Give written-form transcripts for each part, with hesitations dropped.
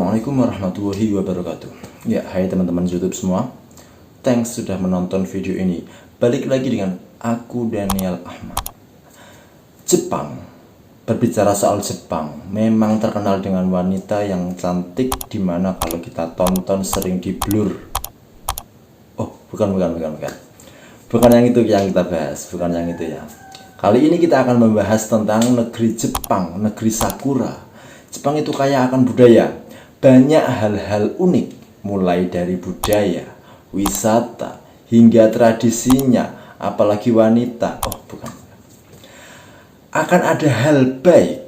Assalamualaikum warahmatullahi wabarakatuh. Ya, hai teman-teman YouTube semua. Thanks sudah menonton video ini. Balik lagi dengan aku Daniel Ahmad. Jepang. Berbicara soal Jepang, memang terkenal dengan wanita yang cantik, dimana kalau kita tonton sering di blur. Oh, bukan. Bukan yang itu yang kita bahas, bukan yang itu ya. Kali ini kita akan membahas tentang negeri Jepang, negeri Sakura. Jepang itu kaya akan budaya. Banyak hal-hal unik, mulai dari budaya, wisata, hingga tradisinya, apalagi wanita. Oh, bukan. Akan ada hal baik,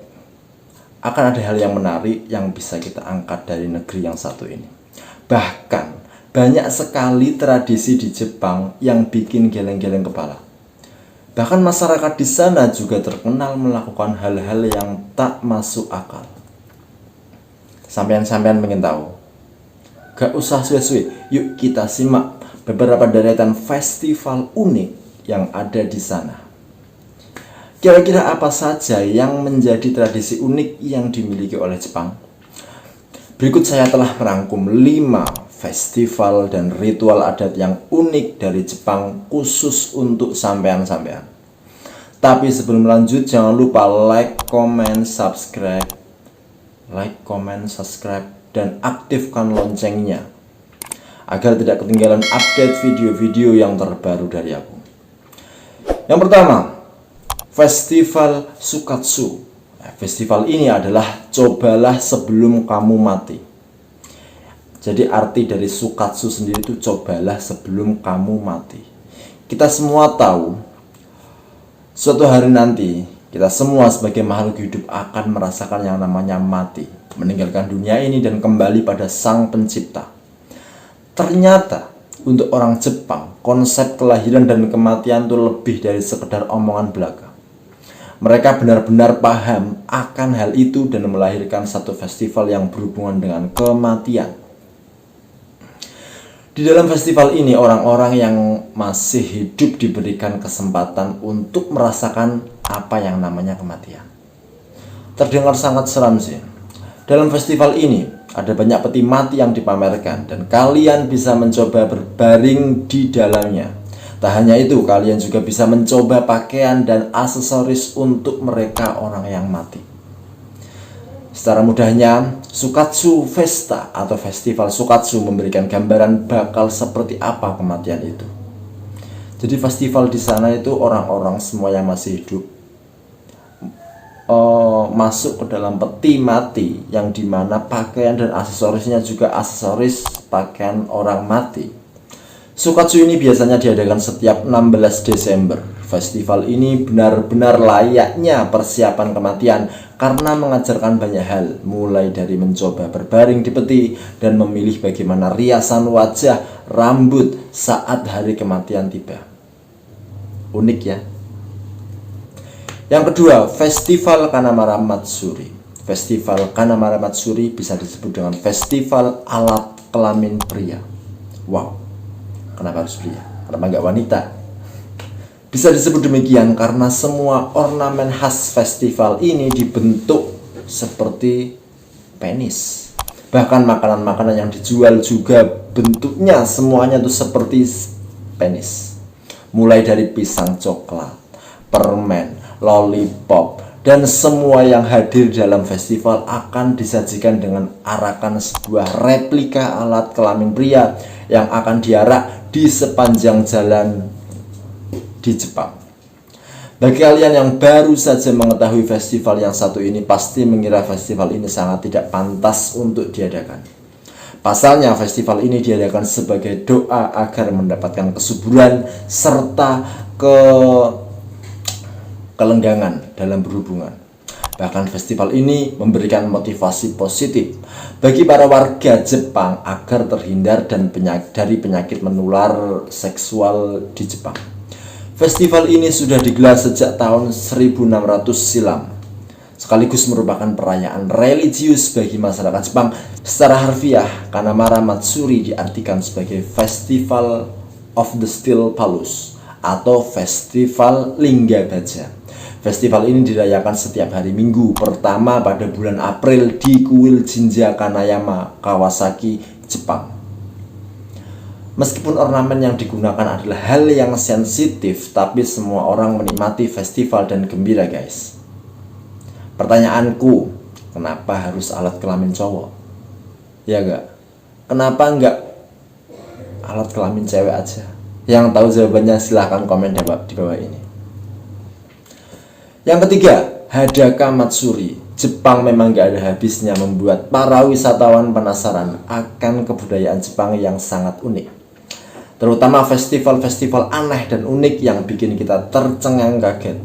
akan ada hal yang menarik yang bisa kita angkat dari negeri yang satu ini. Bahkan, banyak sekali tradisi di Jepang yang bikin geleng-geleng kepala. Bahkan masyarakat di sana juga terkenal melakukan hal-hal yang tak masuk akal. Sampean pengen tahu? Gak usah suwe-suwe, yuk kita simak beberapa deretan festival unik yang ada di sana. Kira-kira apa saja yang menjadi tradisi unik yang dimiliki oleh Jepang? Berikut saya telah merangkum 5 festival dan ritual adat yang unik dari Jepang khusus untuk sampean-sampean. Tapi sebelum lanjut, jangan lupa like, comment, subscribe, dan aktifkan loncengnya agar tidak ketinggalan update video-video yang terbaru dari aku. Yang pertama, Festival Shukatsu. Festival ini adalah cobalah sebelum kamu mati. Jadi arti dari Shukatsu sendiri itu cobalah sebelum kamu mati. Kita semua tahu suatu hari nanti kita semua sebagai makhluk hidup akan merasakan yang namanya mati, meninggalkan dunia ini dan kembali pada Sang Pencipta. Ternyata untuk orang Jepang, konsep kelahiran dan kematian itu lebih dari sekedar omongan belaka. Mereka benar-benar paham akan hal itu dan melahirkan satu festival yang berhubungan dengan kematian. Di dalam festival ini, orang-orang yang masih hidup diberikan kesempatan untuk merasakan apa yang namanya kematian. Terdengar sangat seram sih. Dalam festival ini, ada banyak peti mati yang dipamerkan dan kalian bisa mencoba berbaring di dalamnya. Tak hanya itu, kalian juga bisa mencoba pakaian dan aksesoris untuk mereka orang yang mati. Secara mudahnya, Shukatsu Festa atau Festival Shukatsu memberikan gambaran bakal seperti apa kematian itu. Jadi festival di sana itu orang-orang semua yang masih hidup masuk ke dalam peti mati yang dimana pakaian dan aksesorisnya juga aksesoris pakaian orang mati. Shukatsu ini biasanya diadakan setiap 16 Desember. Festival ini benar-benar layaknya persiapan kematian karena mengajarkan banyak hal, mulai dari mencoba berbaring di peti dan memilih bagaimana riasan wajah, rambut saat hari kematian tiba. Unik ya. Yang kedua, Festival Kanamara Matsuri. Festival Kanamara Matsuri bisa disebut dengan festival alat kelamin pria. Wow, kenapa harus pria? Kenapa nggak wanita? Bisa disebut demikian karena semua ornamen khas festival ini dibentuk seperti penis. Bahkan makanan-makanan yang dijual juga bentuknya semuanya itu seperti penis. Mulai dari pisang coklat, permen, lollipop, dan semua yang hadir dalam festival akan disajikan dengan arakan sebuah replika alat kelamin pria yang akan diarak di sepanjang jalan di Jepang. Bagi kalian yang baru saja mengetahui festival yang satu ini, pasti mengira festival ini sangat tidak pantas untuk diadakan. Pasalnya festival ini diadakan sebagai doa agar mendapatkan kesuburan serta kelenggangan dalam berhubungan. Bahkan festival ini memberikan motivasi positif bagi para warga Jepang agar terhindar dari penyakit menular seksual di Jepang. Festival ini sudah digelar sejak tahun 1600 silam, sekaligus merupakan perayaan religius bagi masyarakat Jepang. Secara harfiah, Kanamara Matsuri diartikan sebagai Festival of the Steel Palace atau Festival Lingga Baja. Festival ini dirayakan setiap hari Minggu pertama pada bulan April di kuil Jinja Kanayama, Kawasaki, Jepang. Meskipun ornamen yang digunakan adalah hal yang sensitif, tapi semua orang menikmati festival dan gembira, guys. Pertanyaanku, kenapa harus alat kelamin cowok? Ya gak? Kenapa enggak alat kelamin cewek aja? Yang tahu jawabannya silahkan komen di bawah ini. Yang ketiga, Hadaka Matsuri. Jepang memang gak ada habisnya membuat para wisatawan penasaran akan kebudayaan Jepang yang sangat unik. Terutama festival-festival aneh dan unik yang bikin kita tercengang kaget.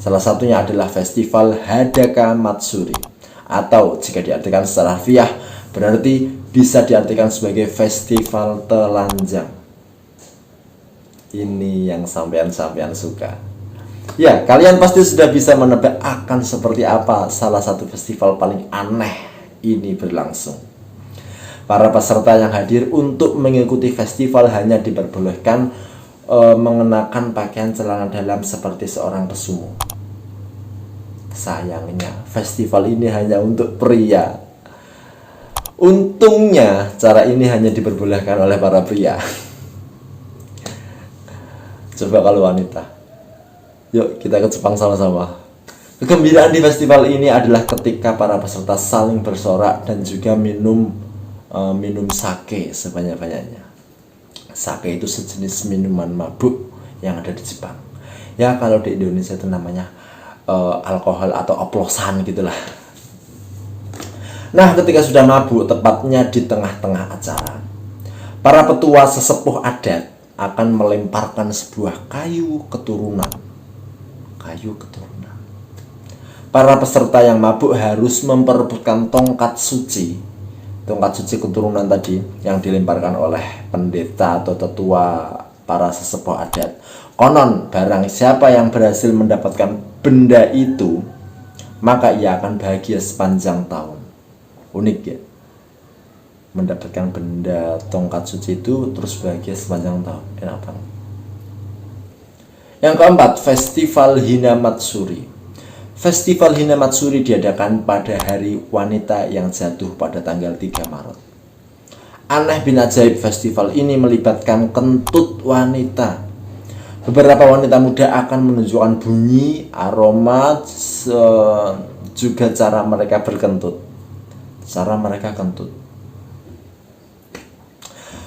Salah satunya adalah festival Hadaka Matsuri, atau jika diartikan secara harfiah berarti bisa diartikan sebagai festival telanjang. Ini yang sampean-sampean suka. Ya, kalian pasti sudah bisa menebak akan seperti apa salah satu festival paling aneh ini berlangsung. Para peserta yang hadir untuk mengikuti festival hanya diperbolehkan mengenakan pakaian celana dalam seperti seorang pesumo. Sayangnya, festival ini hanya untuk pria. Untungnya, cara ini hanya diperbolehkan oleh para pria. Coba kalau wanita. Yuk kita ke Jepang sama-sama. Kegembiraan di festival ini adalah ketika para peserta saling bersorak dan juga minum sake sebanyak-banyaknya. Sake itu sejenis minuman mabuk yang ada di Jepang. Ya kalau di Indonesia itu namanya alkohol atau oplosan gitulah. Nah, ketika sudah mabuk, tepatnya di tengah-tengah acara, para petua sesepuh adat akan melemparkan sebuah kayu keturunan. Para peserta yang mabuk harus memperebutkan tongkat suci keturunan tadi yang dilemparkan oleh pendeta atau tetua para sesepuh adat. Konon barang siapa yang berhasil mendapatkan benda itu, maka ia akan bahagia sepanjang tahun. Unik ya, mendapatkan benda tongkat suci itu terus bahagia sepanjang tahun. Enak banget. Yang keempat, Festival Hinamatsuri. Festival Hinamatsuri diadakan pada hari wanita yang jatuh pada tanggal 3 Maret. Aneh bin ajaib, festival ini melibatkan kentut wanita. Beberapa wanita muda akan menunjukkan bunyi, aroma, juga cara mereka berkentut.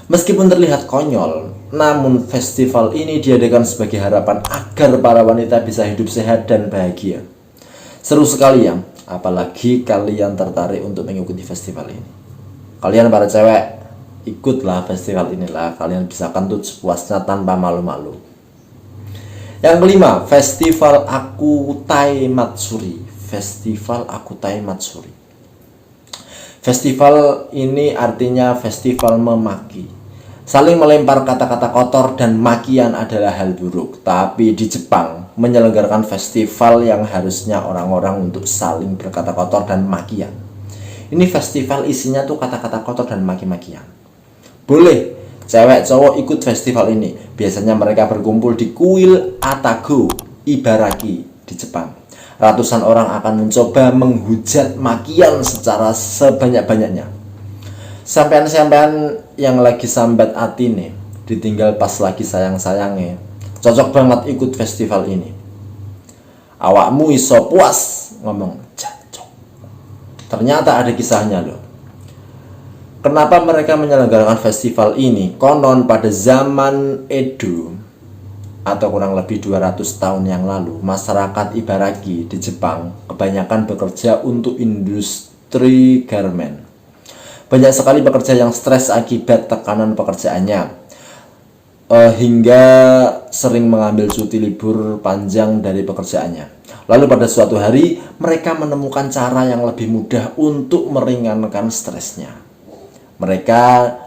Meskipun terlihat konyol, namun festival ini diadakan sebagai harapan agar para wanita bisa hidup sehat dan bahagia. Seru sekali ya, apalagi kalian tertarik untuk mengikuti festival ini. Kalian para cewek, ikutlah festival inilah, kalian bisa kentut sepuasnya tanpa malu-malu. Yang kelima, Festival Akutai Matsuri. Festival ini artinya festival memaki. Saling melempar kata-kata kotor dan makian adalah hal buruk. Tapi di Jepang menyelenggarakan festival yang harusnya orang-orang untuk saling berkata kotor dan makian. Ini festival isinya tuh kata-kata kotor dan maki-makian. Boleh cewek cowok ikut festival ini. Biasanya mereka berkumpul di kuil Atago, Ibaraki di Jepang. Ratusan orang akan mencoba menghujat makian secara sebanyak-banyaknya. Sampean-sampean yang lagi sambat hati nih, ditinggal pas lagi sayang-sayangnya, cocok banget ikut festival ini. Awakmu iso puas ngomong jancok. Ternyata ada kisahnya loh. Kenapa mereka menyelenggarakan festival ini? Konon pada zaman Edo atau kurang lebih 200 tahun yang lalu, masyarakat Ibaraki di Jepang kebanyakan bekerja untuk industri garmen. Banyak sekali pekerja yang stres akibat tekanan pekerjaannya, hingga sering mengambil cuti libur panjang dari pekerjaannya. Lalu pada suatu hari mereka menemukan cara yang lebih mudah untuk meringankan stresnya. Mereka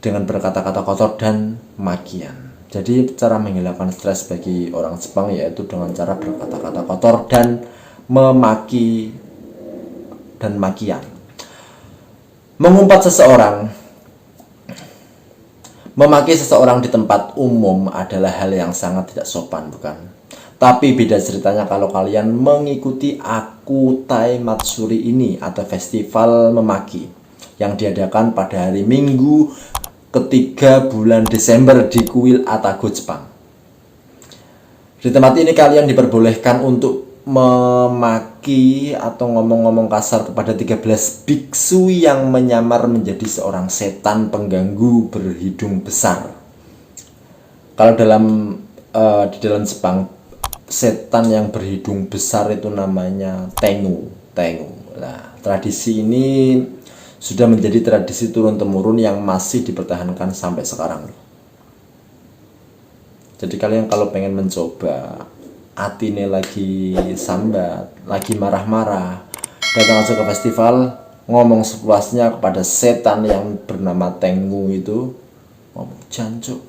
dengan berkata-kata kotor dan makian. Jadi cara menghilangkan stres bagi orang Jepang yaitu dengan cara berkata-kata kotor dan memaki dan makian. Mengumpat seseorang, memaki seseorang di tempat umum adalah hal yang sangat tidak sopan, bukan? Tapi beda ceritanya kalau kalian mengikuti Akutai Matsuri ini atau festival memaki yang diadakan pada hari Minggu ketiga bulan Desember di Kuil Atago, Jepang. Di tempat ini kalian diperbolehkan untuk memaki atau ngomong-ngomong kasar kepada 13 biksu yang menyamar menjadi seorang setan pengganggu berhidung besar. Kalau di dalam Jepang, setan yang berhidung besar itu namanya Tengu. Nah, tradisi ini sudah menjadi tradisi turun-temurun yang masih dipertahankan sampai sekarang. Jadi kalian kalau pengen mencoba, atine lagi sambat, lagi marah-marah, datang aja ke festival, ngomong sepuasnya kepada setan yang bernama Tengu itu, ngomong jancuk.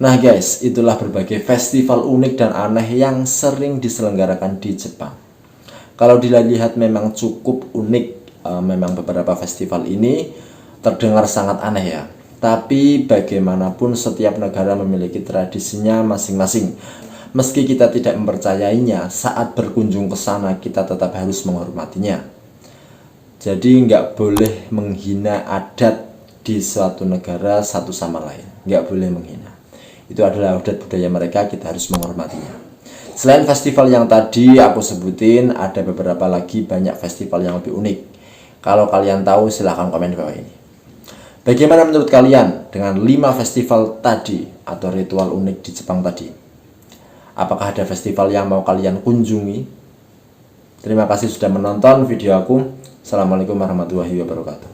Nah guys, itulah berbagai festival unik dan aneh yang sering diselenggarakan di Jepang. Kalau dilihat memang cukup unik, memang beberapa festival ini terdengar sangat aneh ya. Tapi bagaimanapun setiap negara memiliki tradisinya masing-masing. Meski kita tidak mempercayainya, saat berkunjung ke sana kita tetap harus menghormatinya. Jadi nggak boleh menghina adat di suatu negara satu sama lain. Nggak boleh menghina. Itu adalah adat budaya mereka, kita harus menghormatinya. Selain festival yang tadi aku sebutin, ada beberapa lagi banyak festival yang lebih unik. Kalau kalian tahu silahkan komen di bawah ini. Bagaimana menurut kalian dengan 5 festival tadi atau ritual unik di Jepang tadi? Apakah ada festival yang mau kalian kunjungi? Terima kasih sudah menonton video aku. Assalamualaikum warahmatullahi wabarakatuh.